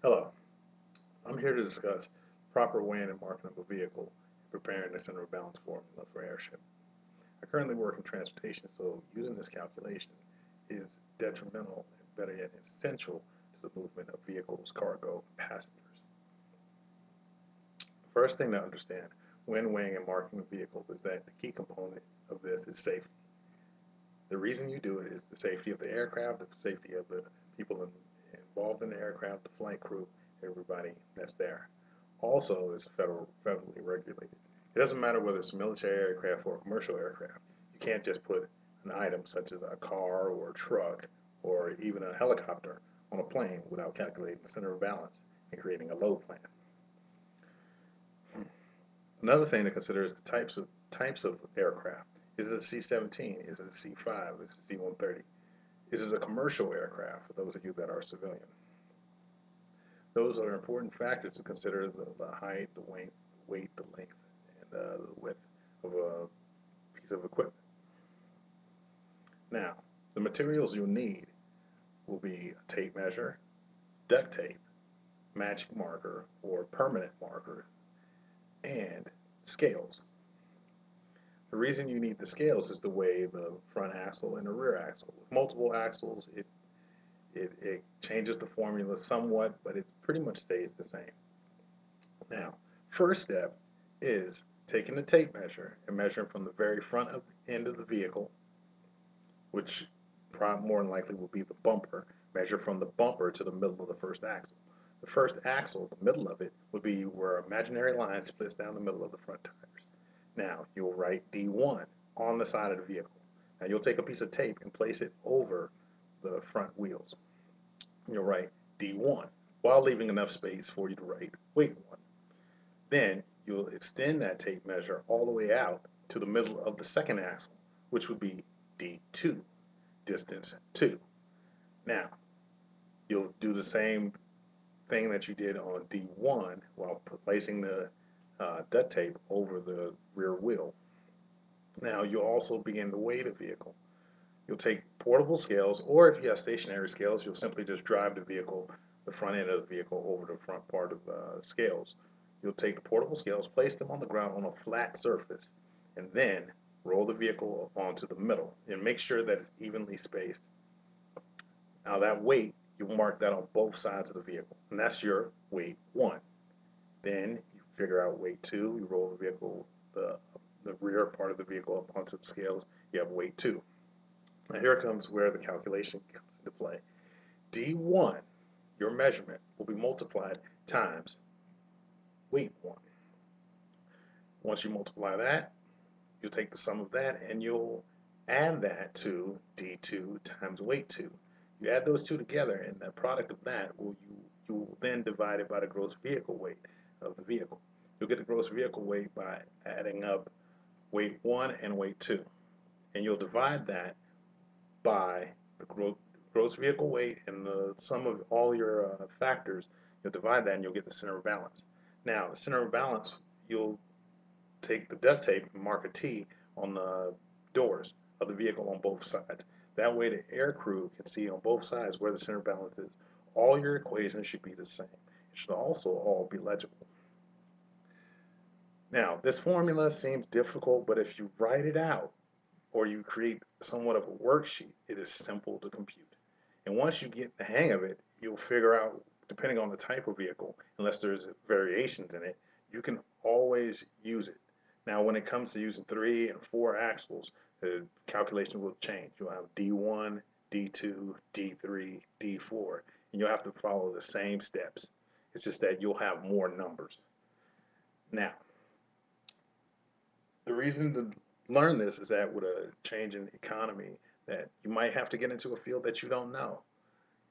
Hello, I'm here to discuss proper weighing and marking of a vehicle and preparing the center of balance formula for airship. I currently work in transportation, so using this calculation is detrimental and better yet essential to the movement of vehicles, cargo, and passengers. First thing to understand when weighing and marking a vehicle is that the key component of this is safety. The reason you do it is the safety of the aircraft, the safety of the people involved in the aircraft, the flight crew, everybody that's there. Also, it's federally regulated. It doesn't matter whether it's a military aircraft or a commercial aircraft. You can't just put an item such as a car or a truck or even a helicopter on a plane without calculating the center of balance and creating a load plan. Another thing to consider is the types of aircraft. Is it a C-17? Is it a C-5? Is it a C-130? Is it a commercial aircraft for those of you that are civilian? Those are important factors to consider the height, the weight, the length, and the width of a piece of equipment. Now, the materials you'll need will be a tape measure, duct tape, magic marker or permanent marker, and scales. The reason you need the scales is to weigh the front axle and the rear axle. With multiple axles, it changes the formula somewhat, but it pretty much stays the same. Now, first step is taking the tape measure and measuring from the very front of the end of the vehicle, which more than likely will be the bumper, measure from the bumper to the middle of the first axle. The first axle, the middle of it, would be where an imaginary line splits down the middle of the front tires. Now, you'll write D1 on the side of the vehicle. Now, you'll take a piece of tape and place it over the front wheels. You'll write D1 while leaving enough space for you to write weight 1. Then you'll extend that tape measure all the way out to the middle of the second axle, which would be D2, distance 2. Now, you'll do the same thing that you did on D1 while placing the duct tape over the rear wheel. Now, you'll also begin to weigh the vehicle. You'll take portable scales, or if you have stationary scales, you'll simply just drive the front end of the vehicle over the front part of the scales. You'll take the portable scales, place them on the ground on a flat surface, and then roll the vehicle onto the middle and make sure that it's evenly spaced. Now that weight, you mark that on both sides of the vehicle, and that's your weight 1. Then you figure out weight 2, you roll the vehicle, the rear part of the vehicle up onto the scales, you have weight 2. Now here comes where the calculation comes into play. D1, your measurement, will be multiplied times weight 1. Once you multiply that, you'll take the sum of that and you'll add that to D2 times weight 2. You add those two together, and the product of that you will then divide it by the gross vehicle weight of the vehicle. You'll get the gross vehicle weight by adding up weight 1 and weight 2. And you'll divide that by the gross vehicle weight and the sum of all your factors. You'll divide that and you'll get the center of balance. Now, the center of balance, you'll take the duct tape and mark a T on the doors of the vehicle on both sides. That way the air crew can see on both sides where the center of balance is. All your equations should be the same. It should also all be legible. Now, this formula seems difficult, but if you write it out or you create somewhat of a worksheet, it is simple to compute. And once you get the hang of it, you'll figure out, depending on the type of vehicle, unless there's variations in it, you can always use it. Now, when it comes to using 3 and 4 axles, the calculation will change. You'll have D1, D2, D3, D4, and you'll have to follow the same steps. It's just that you'll have more numbers. Now, the reason to learn this is that with a change in the economy, that you might have to get into a field that you don't know.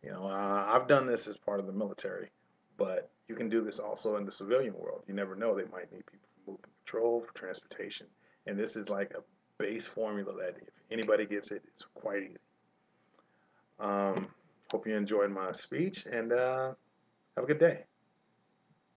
I've done this as part of the military, but you can do this also in the civilian world. You never know; they might need people for movement control, for transportation, and this is like a base formula that if anybody gets it, it's quite easy. Hope you enjoyed my speech, and have a good day.